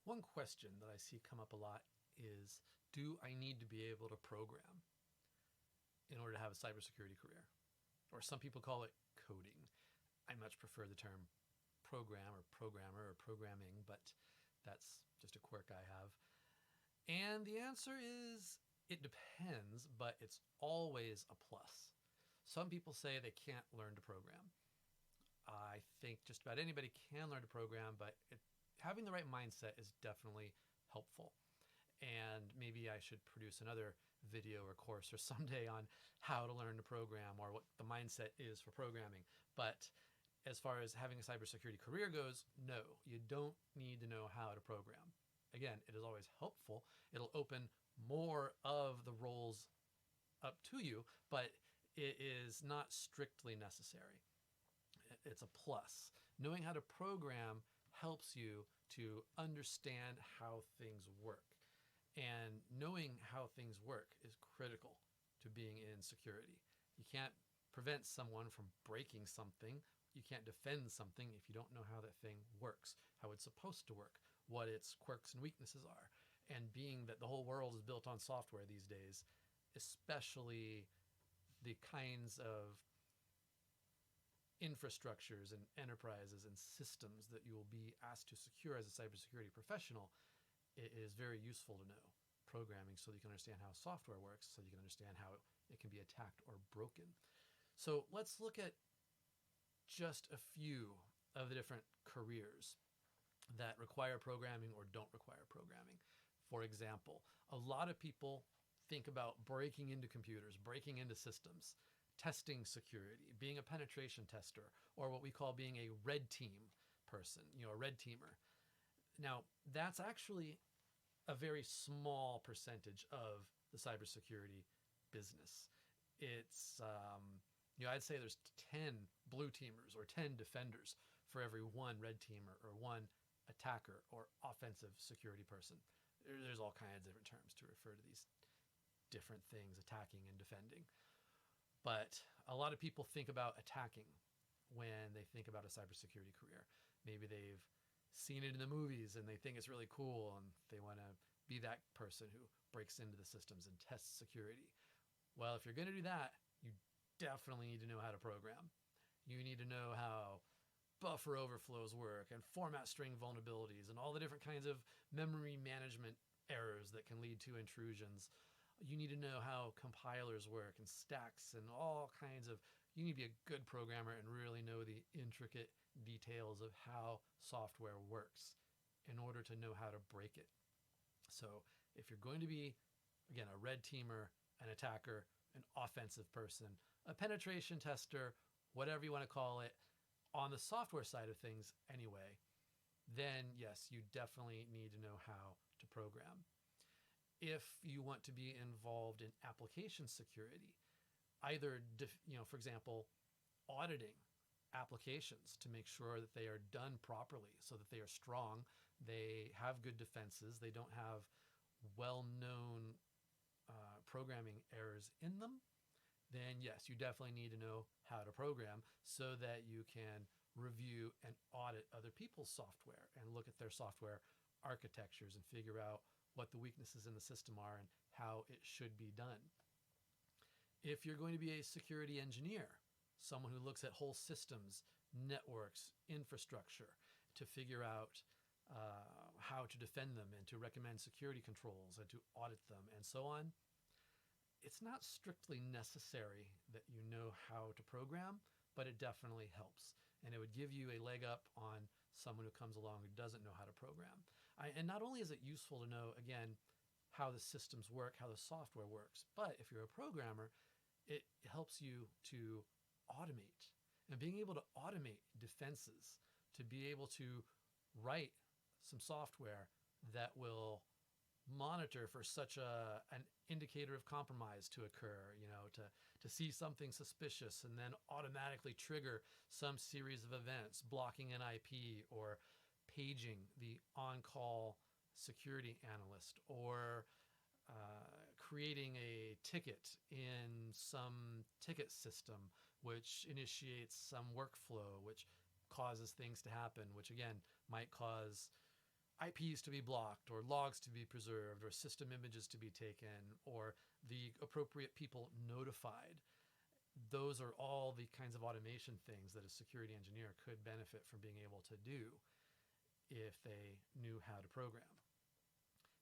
One question that I see come up a lot is, do I need to be able to program in order to have a cybersecurity career? Or some people call it coding. I much prefer the term program or programmer or programming, but that's just a quirk I have. And the answer is it depends, but it's always a plus. Some people say they can't learn to program. I think just about anybody can learn to program, but having the right mindset is definitely helpful. And maybe I should produce another video or course or someday on how to learn to program or what the mindset is for programming. But as far as having a cybersecurity career goes, no, you don't need to know how to program. Again, it is always helpful. It'll open more of the roles up to you, but it is not strictly necessary. It's a plus. Knowing how to program helps you to understand how things work. And knowing how things work is critical to being in security. You can't prevent someone from breaking something. You can't defend something if you don't know how that thing works, how it's supposed to work, what its quirks and weaknesses are. And being that the whole world is built on software these days, especially the kinds of infrastructures and enterprises and systems that you will be asked to secure as a cybersecurity professional, it is very useful to know programming so that you can understand how software works, so you can understand how it can be attacked or broken. So let's look at just a few of the different careers that require programming or don't require programming. For example, a lot of people think about breaking into computers, breaking into systems, testing security, being a penetration tester, or what we call being a red team person, a red teamer. Now, that's actually a very small percentage of the cybersecurity business. It's, I'd say there's 10 blue teamers or 10 defenders for every one red teamer or one attacker or offensive security person. There's all kinds of different terms to refer to these different things, attacking and defending. But a lot of people think about attacking when they think about a cybersecurity career. Maybe they've seen it in the movies and they think it's really cool and they want to be that person who breaks into the systems and tests security. Well, if you're going to do that, you definitely need to know how to program. You need to know how buffer overflows work and format string vulnerabilities and all the different kinds of memory management errors that can lead to intrusions. You need to know how compilers work and stacks and all kinds of, you need to be a good programmer and really know the intricate details of how software works in order to know how to break it. So if you're going to be, again, a red teamer, an attacker, an offensive person, a penetration tester, whatever you want to call it, on the software side of things anyway, then yes, you definitely need to know how to program. If you want to be involved in application security, either, for example, auditing applications to make sure that they are done properly so that they are strong, they have good defenses, they don't have well-known programming errors in them, then yes, you definitely need to know how to program so that you can review and audit other people's software and look at their software architectures and figure out what the weaknesses in the system are and how it should be done. If you're going to be a security engineer, someone who looks at whole systems, networks, infrastructure to figure out how to defend them and to recommend security controls and to audit them and so on, it's not strictly necessary that you know how to program, but it definitely helps. And it would give you a leg up on someone who comes along who doesn't know how to program. And not only is it useful to know, again, how the systems work, how the software works, but if you're a programmer, it helps you to automate. And being able to automate defenses, to be able to write some software that will monitor for such an indicator of compromise to occur, to see something suspicious and then automatically trigger some series of events, blocking an IP or paging the on-call security analyst or creating a ticket in some ticket system which initiates some workflow which causes things to happen, which again might cause IPs to be blocked, or logs to be preserved, or system images to be taken, or the appropriate people notified. Those are all the kinds of automation things that a security engineer could benefit from being able to do if they knew how to program.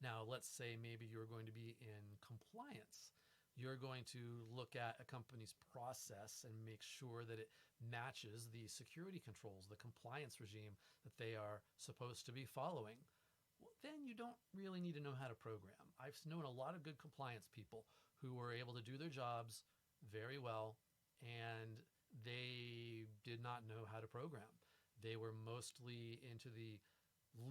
Now, let's say maybe you're going to be in compliance. You're going to look at a company's process and make sure that it matches the security controls, the compliance regime that they are supposed to be following. Well, then you don't really need to know how to program. I've known a lot of good compliance people who were able to do their jobs very well, and they did not know how to program. They were mostly into the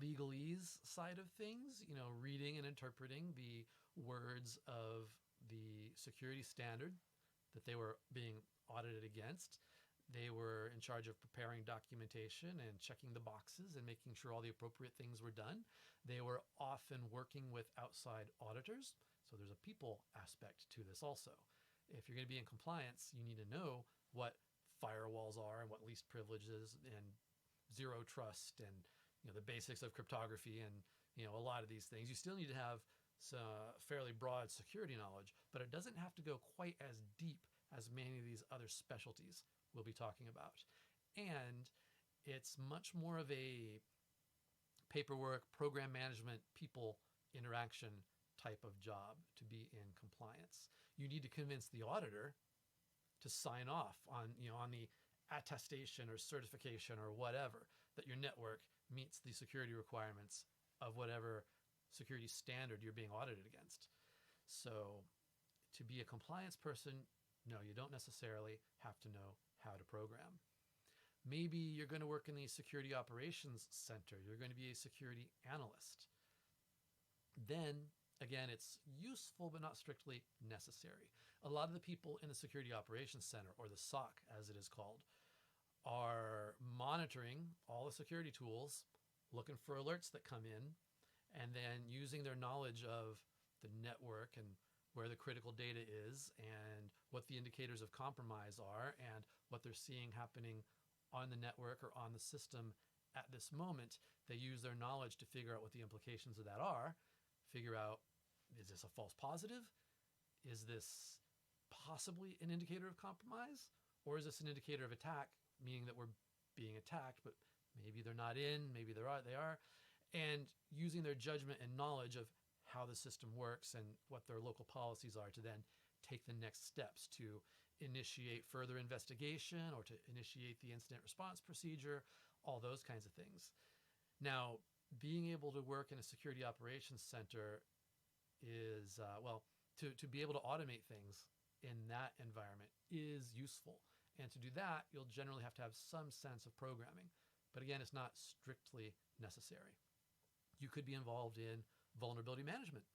legalese side of things, reading and interpreting the words of the security standard that they were being audited against. They were in charge of preparing documentation and checking the boxes and making sure all the appropriate things were done. They were often working with outside auditors, so there's a people aspect to this also. If you're going to be in compliance, you need to know what firewalls are and what least privileges and zero trust and the basics of cryptography and a lot of these things. You still need to have some fairly broad security knowledge, but it doesn't have to go quite as deep as many of these other specialties we'll be talking about. And it's much more of a paperwork, program management, people interaction type of job to be in compliance. You need to convince the auditor to sign off on the attestation or certification or whatever that your network meets the security requirements of whatever security standard you're being audited against. So to be a compliance person, no, you don't necessarily have to know how to program. Maybe you're going to work in the security operations center. You're going to be a security analyst. Then, again, it's useful but not strictly necessary. A lot of the people in the security operations center, or the SOC as it is called, are monitoring all the security tools, looking for alerts that come in, and then using their knowledge of the network and where the critical data is and what the indicators of compromise are and what they're seeing happening on the network or on the system at this moment. They use their knowledge to figure out what the implications of that are, figure out, is this a false positive? Is this possibly an indicator of compromise? Or is this an indicator of attack, meaning that we're being attacked, but maybe they're not in, maybe they are, and using their judgment and knowledge of how the system works and what their local policies are to then take the next steps to initiate further investigation or to initiate the incident response procedure, all those kinds of things. Now, being able to work in a security operations center is, to be able to automate things in that environment is useful. And to do that, you'll generally have to have some sense of programming. But again, it's not strictly necessary. You could be involved in vulnerability management.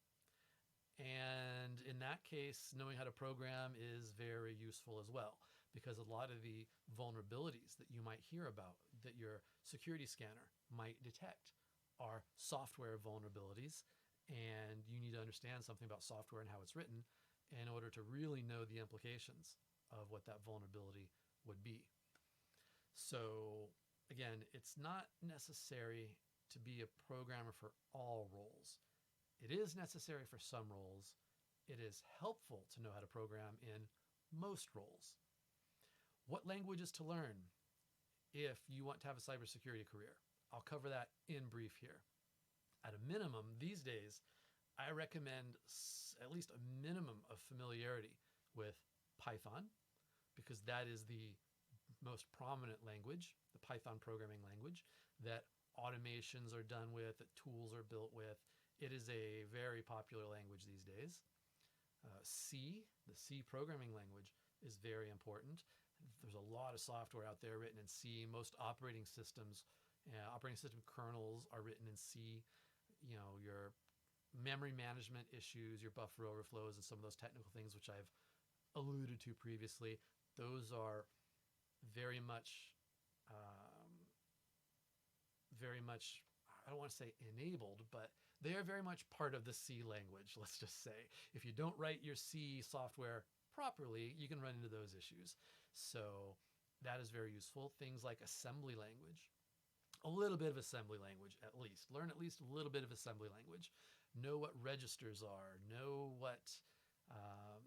And in that case, knowing how to program is very useful as well, because a lot of the vulnerabilities that you might hear about that your security scanner might detect are software vulnerabilities. And you need to understand something about software and how it's written in order to really know the implications of what that vulnerability would be. So again, it's not necessary to be a programmer for all roles. It is necessary for some roles. It is helpful to know how to program in most roles. What languages to learn if you want to have a cybersecurity career? I'll cover that in brief here. At a minimum, these days, I recommend at least a minimum of familiarity with Python, because that is the most prominent language, the Python programming language, that automations are done with, that tools are built with. It is a very popular language these days. C, the C programming language, is very important. There's a lot of software out there written in C. Most operating systems, operating system kernels are written in C. Your memory management issues, your buffer overflows, and some of those technical things which I've alluded to previously, those are very much, I don't want to say enabled, but they are very much part of the C language, let's just say. If you don't write your C software properly, you can run into those issues. So that is very useful. Things like assembly language a little bit of assembly language at least. Learn at least a little bit of assembly language. Know what registers are. Know what um,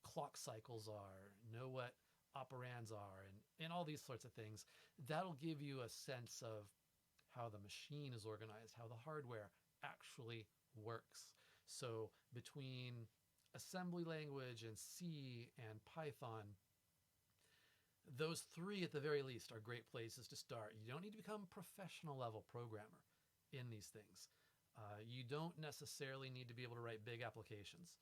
clock cycles are. Know what operands are, and all these sorts of things. That'll give you a sense of how the machine is organized, how the hardware actually works. So between assembly language and C and Python, those three at the very least are great places to start. You don't need to become a professional level programmer in these things. You don't necessarily need to be able to write big applications,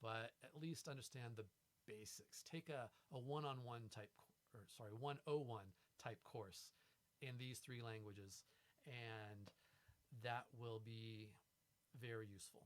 but at least understand the basics. Take a one-on-one type, or sorry, 101 type course in these three languages, and that will be very useful.